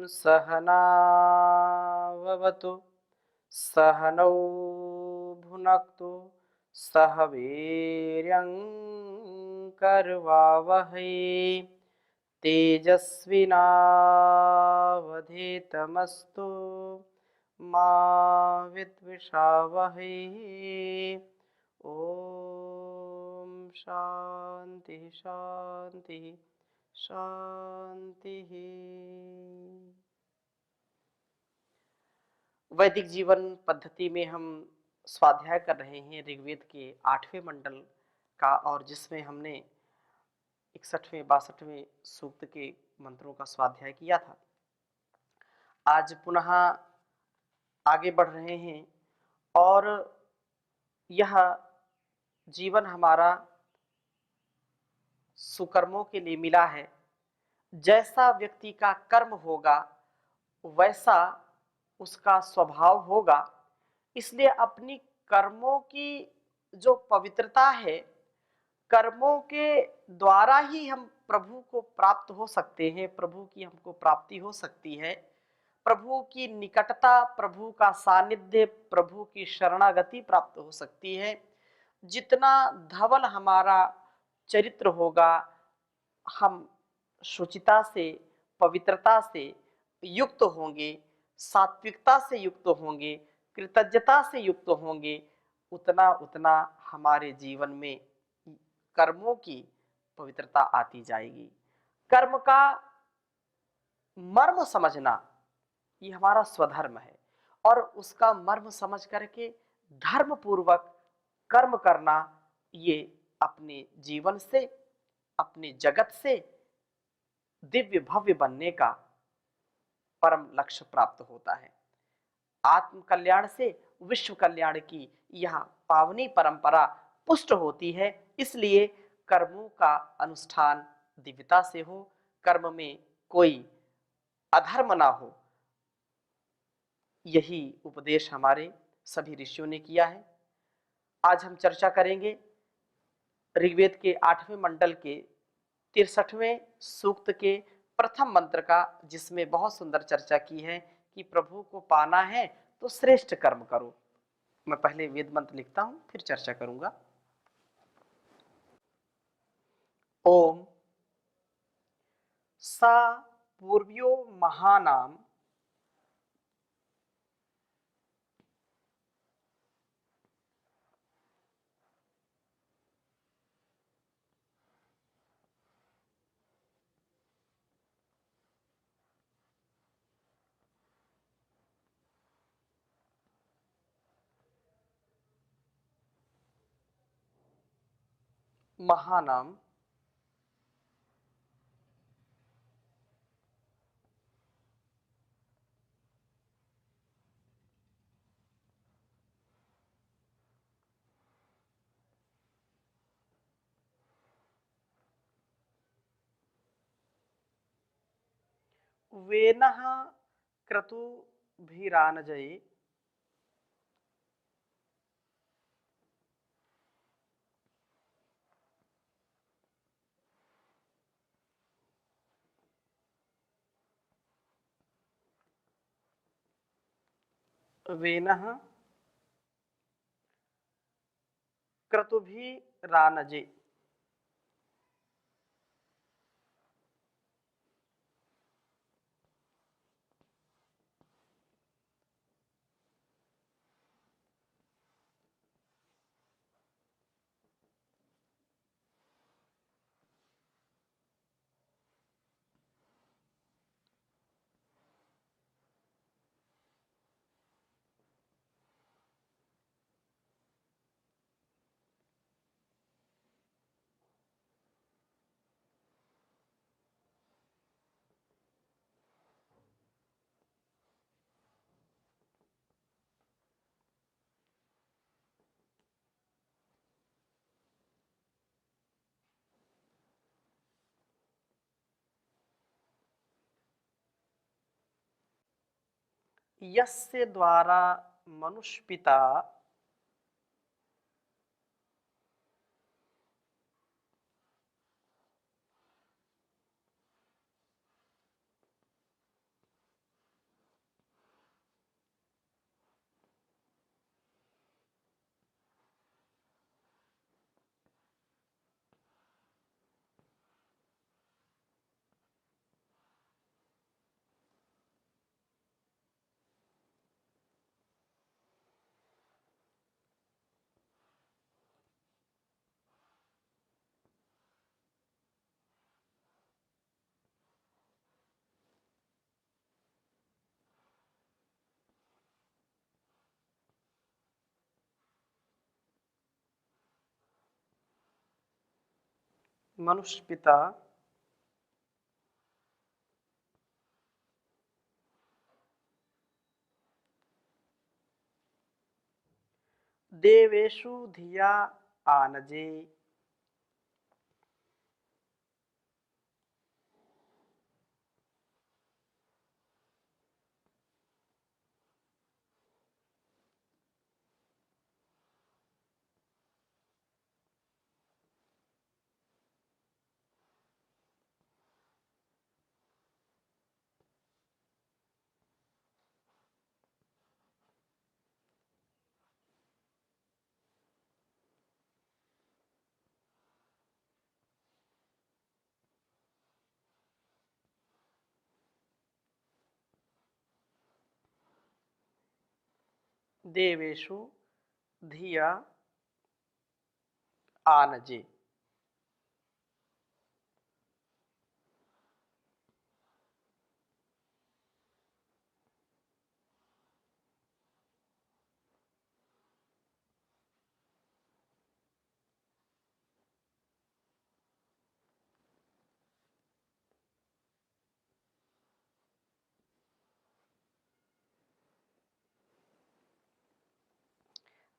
सहनाववतु सहनौ भुनक्तु सह वीर्यङ्करवावहै तेजस्विनावधीतमस्तु मा विद्विषावहै। ओम शांति शांति शांति। वैदिक जीवन पद्धति में हम स्वाध्याय कर रहे हैं ऋग्वेद के 8वें मंडल का, और जिसमें हमने 61वें 62वें सूक्त के मंत्रों का स्वाध्याय किया था। आज पुनः आगे बढ़ रहे हैं और यह जीवन हमारा सुकर्मों के लिए मिला है। जैसा व्यक्ति का कर्म होगा वैसा उसका स्वभाव होगा, इसलिए अपनी कर्मों की जो पवित्रता है, कर्मों के द्वारा ही हम प्रभु को प्राप्त हो सकते हैं, प्रभु की हमको प्राप्ति हो सकती है। प्रभु की निकटता, प्रभु का सानिध्य, प्रभु की शरणागति प्राप्त हो सकती है। जितना धवल हमारा चरित्र होगा, हम शुचिता से, पवित्रता से युक्त होंगे, सात्विकता से युक्त होंगे, कृतज्ञता से युक्त होंगे, उतना उतना हमारे जीवन में कर्मों की पवित्रता आती जाएगी। कर्म का मर्म समझना ये हमारा स्वधर्म है, और उसका मर्म समझ करके धर्म पूर्वक कर्म करना, ये अपने जीवन से, अपने जगत से दिव्य भव्य बनने का परम लक्ष्य प्राप्त होता है। आत्म कल्याण से विश्व कल्याण की यह पावनी परंपरा पुष्ट होती है। इसलिए कर्मों का अनुष्ठान दिव्यता से हो, कर्म में कोई अधर्म ना हो, यही उपदेश हमारे सभी ऋषियों ने किया है। आज हम चर्चा करेंगे ऋग्वेद के 8वें मंडल के 63वें सूक्त के प्रथम मंत्र का, जिसमें बहुत सुंदर चर्चा की है कि प्रभु को पाना है तो श्रेष्ठ कर्म करो। मैं पहले वेद मंत्र लिखता हूं, फिर चर्चा करूंगा। ओम सा पूर्व्यो महानाम महानाम वेनः क्रतुभिरानजये वेनः क्रतुभिरानजे। यस्य द्वारा मनुष्य पिता मनुष्य पिता देवेषु धिया आनजे। देवेषु धिया आनजे।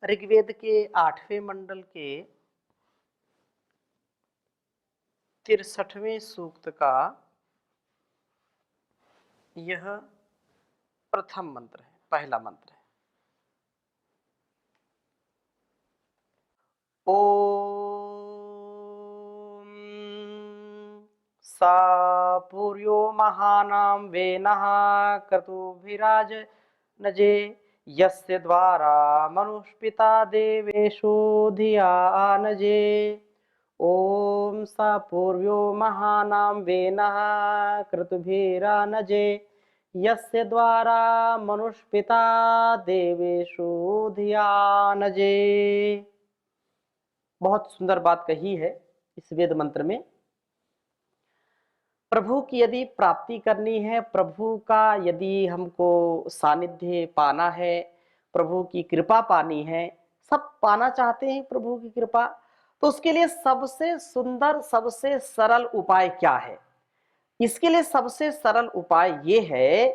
ऋग्वेद के 8वें मंडल के 63वें सूक्त का यह प्रथम मंत्र है, पहला मंत्र है। ओम सा पूर्यो महानां वेनः क्रतुभिराज नजे यस्य द्वारा मनुष्पिता देवेषु धिया आनजे। ओम स पूर्व्यो महानां वेनः क्रतुभिरानजे यस्य द्वारा मनुष्पिता देवेषु धिया नजे। बहुत सुंदर बात कही है इस वेद मंत्र में। प्रभु की यदि प्राप्ति करनी है, प्रभु का यदि हमको सानिध्य पाना है, प्रभु की कृपा पानी है, सब पाना चाहते हैं प्रभु की कृपा, तो उसके लिए सबसे सुंदर सबसे सरल उपाय क्या है? इसके लिए सबसे सरल उपाय ये है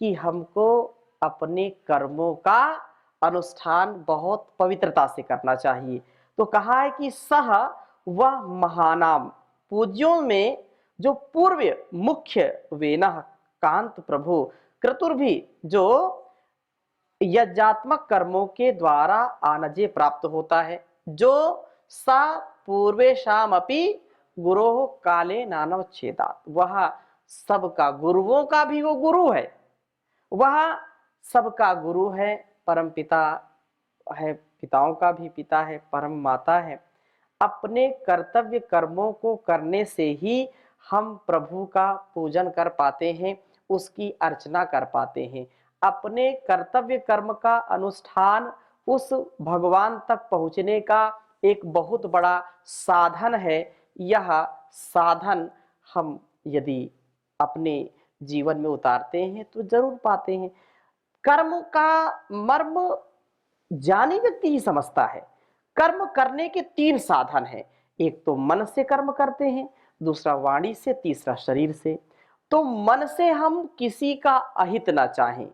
कि हमको अपने कर्मों का अनुष्ठान बहुत पवित्रता से करना चाहिए। तो कहा है कि सह वह महानाम, पूज्यों में जो पूर्व मुख्य वेनः कांत प्रभु क्रतुर्भि, जो यज्ञात्मक कर्मों के द्वारा आनजे प्राप्त होता है, जो सा पूर्वेशाम अपि गुरोः काले नानव छेदात, वह सबका गुरुओं का भी वो गुरु है, वह सबका गुरु है, परम पिता है, पिताओं का भी पिता है, परम माता है। अपने कर्तव्य कर्मों को करने से ही हम प्रभु का पूजन कर पाते हैं, उसकी अर्चना कर पाते हैं। अपने कर्तव्य कर्म का अनुष्ठान उस भगवान तक पहुंचने का एक बहुत बड़ा साधन है। यह साधन हम यदि अपने जीवन में उतारते हैं तो जरूर पाते हैं। कर्म का मर्म ज्ञानी व्यक्ति ही समझता है। कर्म करने के 3 साधन हैं, एक तो मन से कर्म करते हैं, दूसरा वाणी से, तीसरा शरीर से। तो मन से हम किसी का अहित ना चाहें,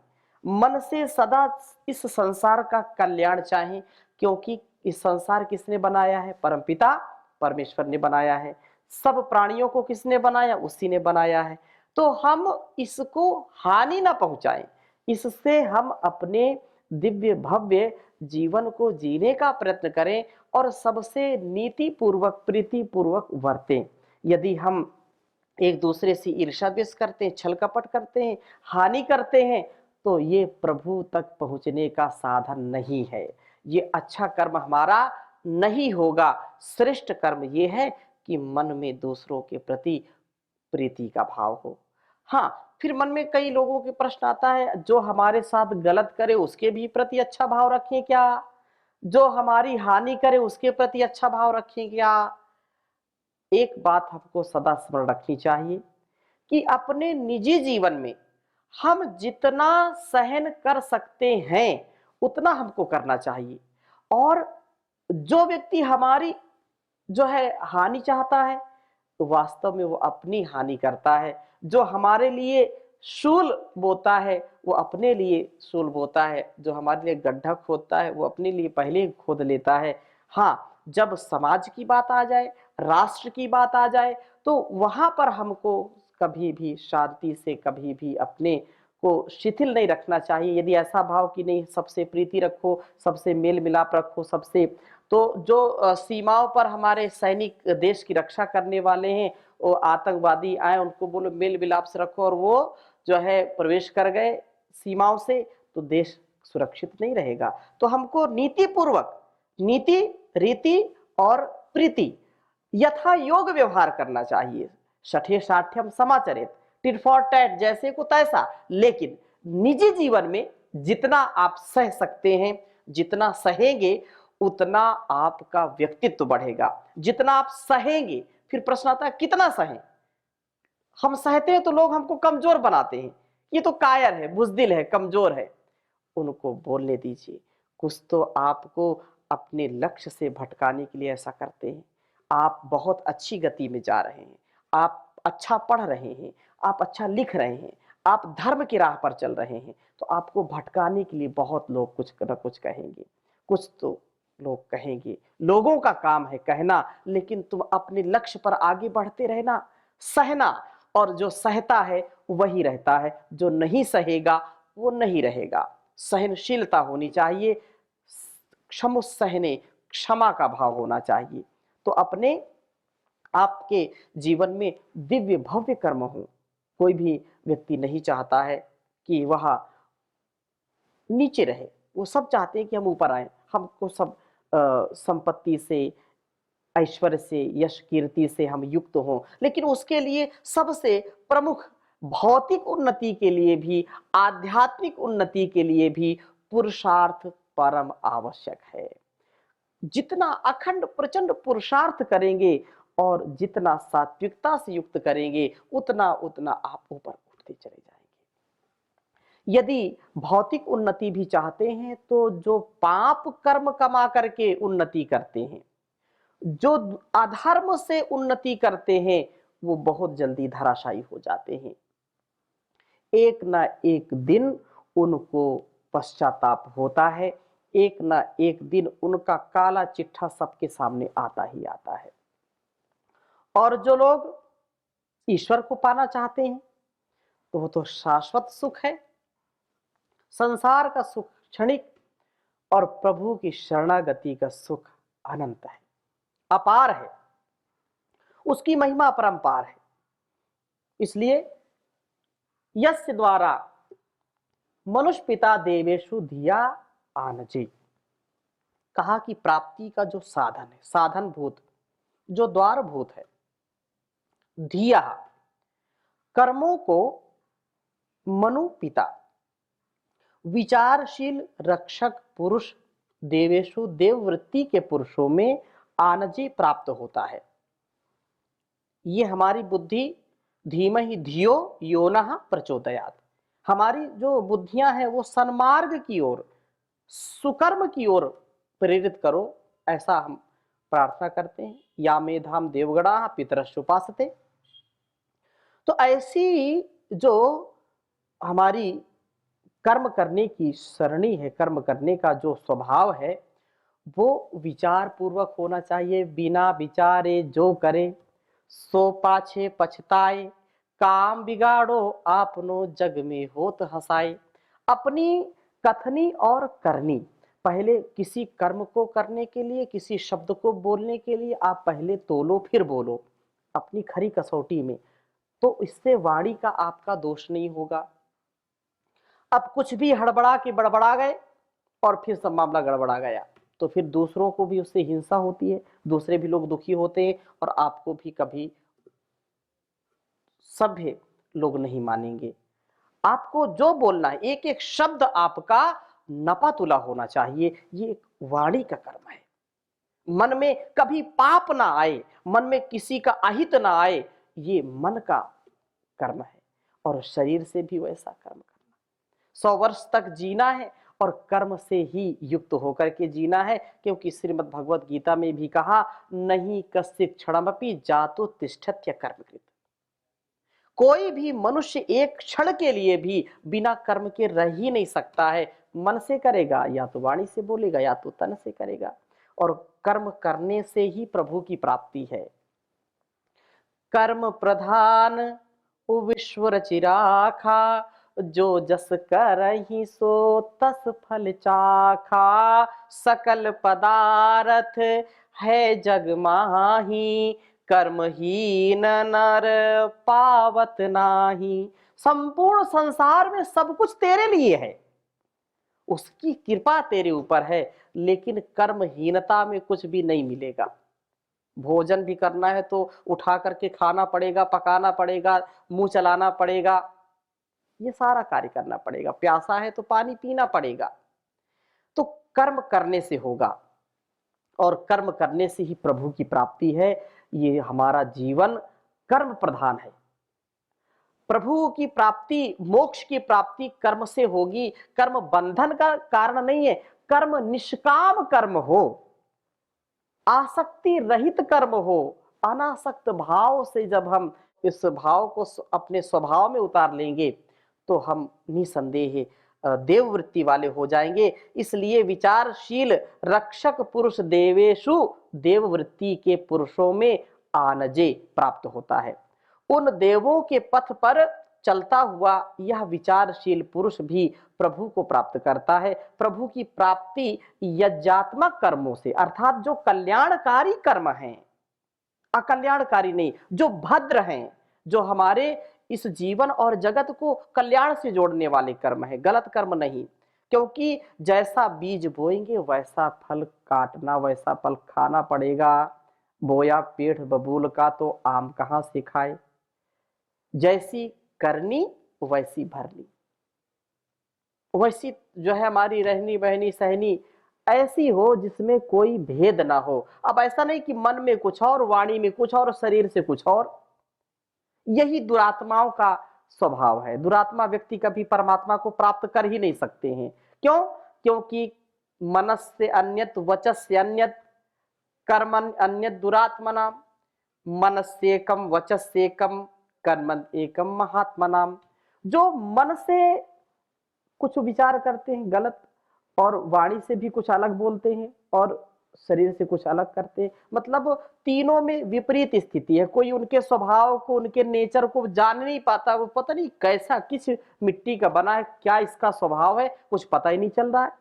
मन से सदा इस संसार का कल्याण चाहें, क्योंकि इस संसार किसने बनाया है? परमपिता परमेश्वर ने बनाया है। सब प्राणियों को किसने बनाया? उसी ने बनाया है। तो हम इसको हानि ना पहुंचाएं, इससे हम अपने दिव्य भव्य जीवन को जीने का प्रयत्न करें और सबसे नीति पूर्वक प्रीति पूर्वक वर्तें। यदि हम एक दूसरे से ईर्ष्या द्वेष करते हैं, छल कपट करते हैं, हानि करते हैं, तो ये प्रभु तक पहुंचने का साधन नहीं है, ये अच्छा कर्म हमारा नहीं होगा। श्रेष्ठ कर्म ये है कि मन में दूसरों के प्रति प्रीति का भाव हो। हाँ, फिर मन में कई लोगों के प्रश्न आता है, जो हमारे साथ गलत करे उसके भी प्रति अच्छा भाव रखें क्या? जो हमारी हानि करे उसके प्रति अच्छा भाव रखें क्या? एक बात हमको सदा स्मरण रखनी चाहिए कि अपने निजी जीवन में हम जितना सहन कर सकते हैं उतना हमको करना चाहिए, और जो व्यक्ति हमारी जो है हानि चाहता है, तो वास्तव में वो अपनी हानि करता है। जो हमारे लिए शूल बोता है वो अपने लिए शूल बोता है, जो हमारे लिए गड्ढा खोदता है वो अपने लिए पहले ही खोद लेता है। हाँ, जब समाज की बात आ जाए, राष्ट्र की बात आ जाए, तो वहां पर हमको कभी भी शांति से, कभी भी अपने को शिथिल नहीं रखना चाहिए। यदि ऐसा भाव कि नहीं, सबसे प्रीति रखो, सबसे मेल मिलाप रखो, सबसे, तो जो सीमाओं पर हमारे सैनिक देश की रक्षा करने वाले हैं, वो आतंकवादी आए, उनको बोलो मेल मिलाप से रखो, और वो जो है प्रवेश कर गए सीमाओं से, तो देश सुरक्षित नहीं रहेगा। तो हमको नीति पूर्वक, नीति, रीति और प्रीति यथा योग व्यवहार करना चाहिए। सठे साठ्यम समाचरित, टिट फॉर टैट, जैसे को तैसा। लेकिन निजी जीवन में जितना आप सह सकते हैं, जितना सहेंगे उतना आपका व्यक्तित्व बढ़ेगा। जितना आप सहेंगे, फिर प्रश्न आता है कितना सहें। हम सहते हैं तो लोग हमको कमजोर बनाते हैं, ये तो कायर है, बुजदिल है, कमजोर है। उनको बोलने दीजिए। कुछ तो आपको अपने लक्ष्य से भटकाने के लिए ऐसा करते हैं। आप बहुत अच्छी गति में जा रहे हैं, आप अच्छा पढ़ रहे हैं, आप अच्छा लिख रहे हैं, आप धर्म की राह पर चल रहे हैं, तो आपको भटकाने के लिए बहुत लोग कुछ न कुछ कहेंगे। कुछ तो लोग कहेंगे, लोगों का काम है कहना, लेकिन तुम अपने लक्ष्य पर आगे बढ़ते रहना, सहना। और जो सहता है वही रहता है, जो नहीं सहेगा वो नहीं रहेगा। सहनशीलता होनी चाहिए, क्षम सहने, क्षमा का भाव होना चाहिए। तो अपने आपके जीवन में दिव्य भव्य कर्म हो। कोई भी व्यक्ति नहीं चाहता है कि वह नीचे रहे, वो सब चाहते हैं कि हम ऊपर आए, हमको सब संपत्ति से, ऐश्वर्य से, यश कीर्ति से हम युक्त हों। लेकिन उसके लिए सबसे प्रमुख, भौतिक उन्नति के लिए भी, आध्यात्मिक उन्नति के लिए भी पुरुषार्थ परम आवश्यक है। जितना अखंड प्रचंड पुरुषार्थ करेंगे और जितना सात्विकता से युक्त करेंगे, उतना उतना आप ऊपर उठते चले जाएंगे। यदि भौतिक उन्नति भी चाहते हैं तो जो पाप कर्म कमा करके उन्नति करते हैं, जो अधर्म से उन्नति करते हैं, वो बहुत जल्दी धराशायी हो जाते हैं। एक ना एक दिन उनको पश्चाताप होता है, एक ना एक दिन उनका काला चिट्ठा सबके सामने आता ही आता है। और जो लोग ईश्वर को पाना चाहते हैं तो वो तो शाश्वत सुख है, संसार का सुख क्षणिक, और प्रभु की शरणागति का सुख अनंत है, अपार है, उसकी महिमा अपरंपार है। इसलिए यस्य द्वारा मनुष्य पिता देवेशु धिया आनजे, कहा कि प्राप्ति का जो साधन है, साधन भूत, जो द्वार भूत है, धिया, कर्मों को मनु पिता, विचारशील रक्षक पुरुष, देवेशु देववृत्ति के पुरुषों में आनजे प्राप्त होता है। ये हमारी बुद्धि, धीमहि धियो योनः प्रचोदयात्, हमारी जो बुद्धियां हैं वो सन्मार्ग की ओर, सुकर्म की ओर प्रेरित करो, ऐसा हम प्रार्थना करते हैं। या मेधाम देवगणा पितरश्च उपासते। तो ऐसी जो हमारी कर्म करने की सरणी है, कर्म करने का जो स्वभाव है, वो विचार पूर्वक होना चाहिए। बिना विचारे जो करे सो पाछे पछताए, काम बिगाड़ो आपनो जग में होत हंसाए। अपनी कथनी और करनी, पहले किसी कर्म को करने के लिए, किसी शब्द को बोलने के लिए आप पहले तोलो फिर बोलो अपनी खरी कसौटी में, तो इससे वाणी का आपका दोष नहीं होगा। अब कुछ भी हड़बड़ा के बड़बड़ा गए और फिर सब मामला गड़बड़ा गया, तो फिर दूसरों को भी उससे हिंसा होती है, दूसरे भी लोग दुखी होते हैं, और आपको भी कभी सभ्य लोग नहीं मानेंगे। आपको जो बोलना है, एक एक शब्द आपका नपा तुला होना चाहिए। ये एक वाणी का कर्म है। मन में कभी पाप ना आए, मन में किसी का अहित ना आए, ये मन का कर्म है। और शरीर से भी वैसा कर्म करना। 100 वर्ष तक जीना है और कर्म से ही युक्त होकर के जीना है, क्योंकि श्रीमद् भगवत गीता में भी कहा, नहीं कश्चित् क्षणमपि जातु तिष्ठत्य कर्मकृत्। कोई भी मनुष्य एक क्षण के लिए भी बिना कर्म के रह ही नहीं सकता है। मन से करेगा, या तो वाणी से बोलेगा, या तो तन से करेगा, और कर्म करने से ही प्रभु की प्राप्ति है। कर्म प्रधान विश्व रचिराखा, जो जस करहि सो तस फल चाखा। सकल पदार्थ है जग माही, कर्महीन नर पावत नाही। संपूर्ण संसार में सब कुछ तेरे लिए है, उसकी कृपा तेरे ऊपर है, लेकिन कर्महीनता में कुछ भी नहीं मिलेगा। भोजन भी करना है तो उठा करके खाना पड़ेगा, पकाना पड़ेगा, मुंह चलाना पड़ेगा, ये सारा कार्य करना पड़ेगा। प्यासा है तो पानी पीना पड़ेगा। तो कर्म करने से होगा, और कर्म करने से ही प्रभु की प्राप्ति है। ये हमारा जीवन कर्म प्रधान है। प्रभु की प्राप्ति, मोक्ष की प्राप्ति कर्म से होगी। कर्म बंधन का कारण नहीं है। कर्म निष्काम कर्म हो, आसक्ति रहित कर्म हो, अनासक्त भाव से जब हम इस भाव को अपने स्वभाव में उतार लेंगे तो हम निसंदेह देववृत्ति वाले हो जाएंगे। इसलिए विचारशील रक्षक पुरुष देवेशु, देववृत्ति के पुरुषों में आनजे प्राप्त होता है। उन देवों के पथ पर चलता हुआ यह विचारशील पुरुष भी प्रभु को प्राप्त करता है। प्रभु की प्राप्ति यज्ञात्मक कर्मों से, अर्थात जो कल्याणकारी कर्म हैं, अकल्याणकारी नहीं, जो भद्र हैं, जो हमारे इस जीवन और जगत को कल्याण से जोड़ने वाले कर्म है, गलत कर्म नहीं। क्योंकि जैसा बीज बोएंगे वैसा फल काटना, वैसा फल खाना पड़ेगा। बोया पेड़ बबूल का तो आम कहां से खाए। जैसी करनी वैसी भरनी, वैसी जो है हमारी रहनी बहनी सहनी ऐसी हो जिसमें कोई भेद ना हो। अब ऐसा नहीं कि मन में कुछ और, वाणी में कुछ और, शरीर से कुछ और। यही दुरात्माओं का स्वभाव है। दुरात्मा व्यक्ति कभी परमात्मा को प्राप्त कर ही नहीं सकते हैं। क्यों? क्योंकि मनस से अन्यत, वचस से अन्यत, कर्मन अन्यत दुरात्मना। मनस्येकम वचस्येकम कर्मन एकम महात्मनाम। जो मन से कुछ विचार करते हैं गलत, और वाणी से भी कुछ अलग बोलते हैं, और शरीर से कुछ अलग करते हैं, मतलब तीनों में विपरीत स्थिति है। कोई उनके स्वभाव को, उनके नेचर को जान नहीं पाता। वो पता नहीं कैसा, किस मिट्टी का बना है, क्या इसका स्वभाव है, कुछ पता ही नहीं चल रहा है।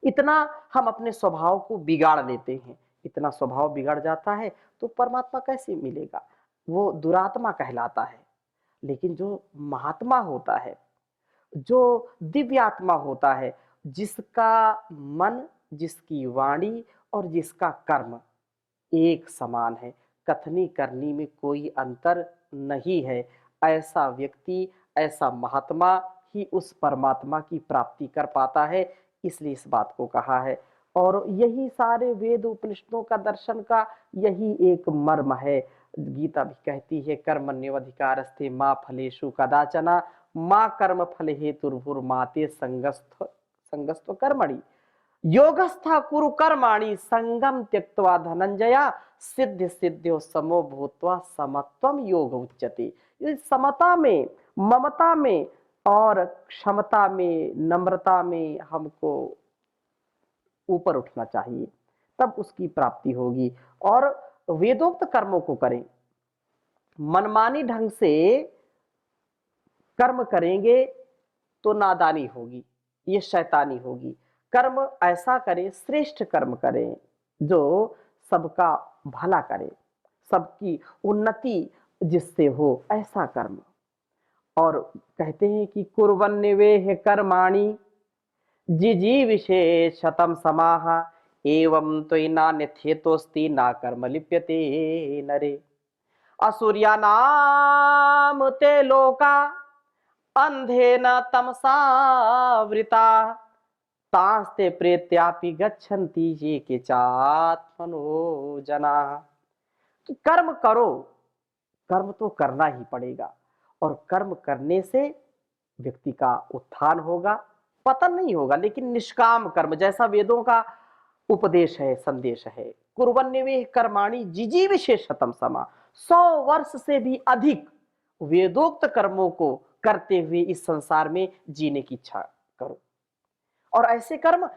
इतना हम अपने स्वभाव को बिगाड़ लेते हैं। इतना स्वभाव बिगड़ जाता है तो परमात्मा कैसे मिलेगा? वो दुरात्मा कहलाता है। लेकिन जो महात्मा होता है, जो दिव्य आत्मा होता है, जिसका मन, जिसकी वाणी और जिसका कर्म एक समान है, कथनी करनी में कोई अंतर नहीं है, ऐसा व्यक्ति, ऐसा महात्मा ही उस परमात्मा की प्राप्ति कर पाता है। इसलिए इस बात को कहा है। और यही सारे वेद उपनिषदों का, दर्शन का यही एक मर्म है। गीता भी कहती है, कर्मण्येवाधिकारस्ते मा फलेषु कदाचन मा कर्म फल हेतुर्भुर्माते संगस्त्व कर्मणि योगस्था कुरु कर्माणि संगम त्यक्त्वा धनंजया सिद्ध सिद्ध्यो समो भूत्वा समत्वम योग उच्यते। इस समता में, ममता में और क्षमता में, नम्रता में हमको ऊपर उठना चाहिए, तब उसकी प्राप्ति होगी। और वेदोक्त कर्मों को करें। मनमानी ढंग से कर्म करेंगे तो नादानी होगी, ये शैतानी होगी। कर्म ऐसा करें, श्रेष्ठ कर्म करें, जो सबका भला करे, सबकी उन्नति जिससे हो, ऐसा कर्म। और कहते हैं कि कुर्वन्निवेह कर्माणि जिजी विशेषतम समाह एवं त्वयि नान्यथेतोस्ति ना कर्म लिप्यते नरे। असुर्या नाम ते लोका अंधेन तमसावृता तास्ते प्रेत्यापि गच्छन्ति ये के चात्मनो जना। कि कर्म करो, कर्म तो करना ही पड़ेगा, और कर्म करने से व्यक्ति का उत्थान होगा, पतन नहीं होगा, लेकिन निष्काम कर्म, जैसा वेदों का उपदेश है, संदेश है, कुर्वन्यवेह कर्माणि जिजीविषेशतम समा, 100 वर्ष से भी अधिक वेदोक्त कर्मों को करते हुए इस संसार में जीने की इच्छा करो। और ऐसे कर्म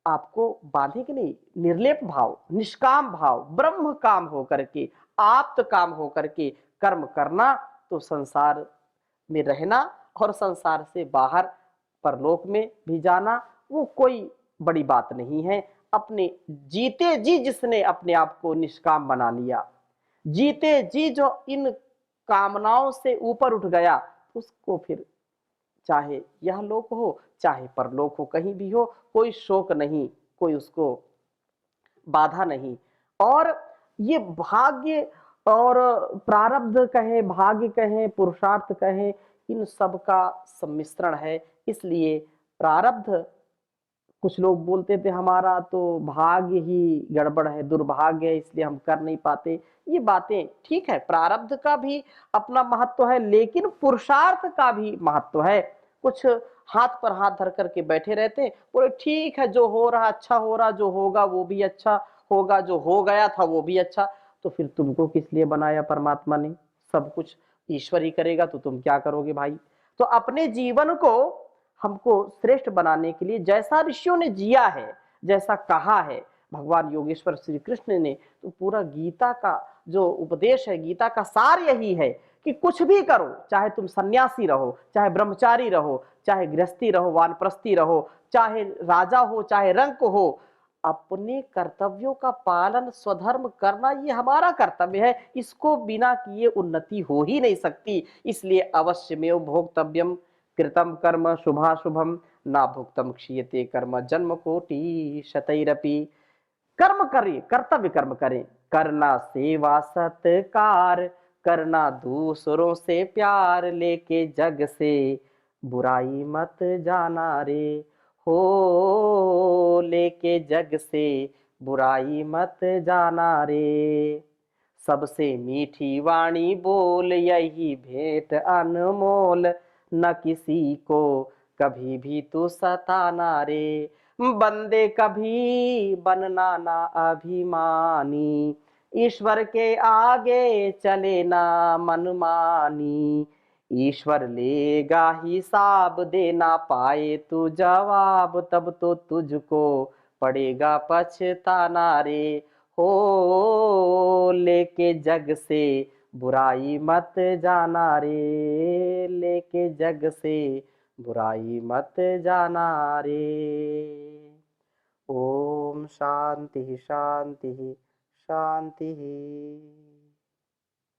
आपको बांधेंगे नहीं। निर्लेप भाव, निष्काम भाव, ब्रह्म काम हो करके, आप्त काम हो करके कर्म करना, तो संसार में रहना और संसार से बाहर परलोक में भी जाना, वो कोई बड़ी बात नहीं है। अपने जीते जी जिसने अपने आप को निष्काम बना लिया, जीते जी जो इन कामनाओं से ऊपर उठ गया, उसको फिर चाहे यह लोक हो चाहे परलोक हो, कहीं भी हो, कोई शोक नहीं, कोई उसको बाधा नहीं। और ये भाग्य और प्रारब्ध कहें, भाग्य कहें, पुरुषार्थ कहें, इन सब का सम्मिश्रण है। इसलिए प्रारब्ध, कुछ लोग बोलते थे हमारा तो भाग्य ही गड़बड़ है, दुर्भाग्य है, इसलिए हम कर नहीं पाते। ये बातें ठीक है, प्रारब्ध का भी अपना महत्व है, लेकिन पुरुषार्थ का भी महत्व है। कुछ हाथ पर हाथ धर करके बैठे रहते हैं, बोले ठीक है, जो हो रहा अच्छा हो रहा, जो होगा वो भी अच्छा होगा, जो हो गया था वो भी अच्छा। तो फिर तुमको किस लिए बनाया परमात्मा ने? सब कुछ ईश्वर ही करेगा तो तुम क्या करोगे भाई? तो अपने जीवन को हमको श्रेष्ठ बनाने के लिए जैसा ऋषियों ने जिया है, जैसा कहा है भगवान योगेश्वर श्री कृष्ण ने, तो पूरा गीता का जो उपदेश है, गीता का सार यही है कि कुछ भी करो, चाहे तुम सन्यासी रहो, चाहे ब्रह्मचारी रहो, चाहे गृहस्थी रहो, वानप्रस्थी रहो, चाहे राजा हो, चाहे रंक हो, अपने कर्तव्यों का पालन, स्वधर्म करना ये हमारा कर्तव्य है। इसको बिना किए उन्नति हो ही नहीं सकती। इसलिए अवश्यमेव भोक्तव्यम कृतम कर्म शुभाशुभम ना भुक्तम क्षीयते कर्म जन्म कोटि शतैरपि। कर्म करें, कर्तव्य कर्म करें, करना सेवा सत्कार, करना दूसरों से प्यार, लेके जग से बुराई मत जाना रे, हो लेके जग से बुराई मत जाना रे। सबसे मीठी वाणी बोल, यही भेंट अनमोल, न किसी को कभी भी तू सताना रे। बंदे कभी बनना ना अभिमानी, ईश्वर के आगे चले ना मनमानी। ईश्वर लेगा हिसाब, देना पाए तू जवाब, तब तो तुझको पड़ेगा पछताना रे। हो लेके जग से बुराई मत जाना रे, लेके जग से बुराई मत जाना रे। ओम शांति शांति शांति।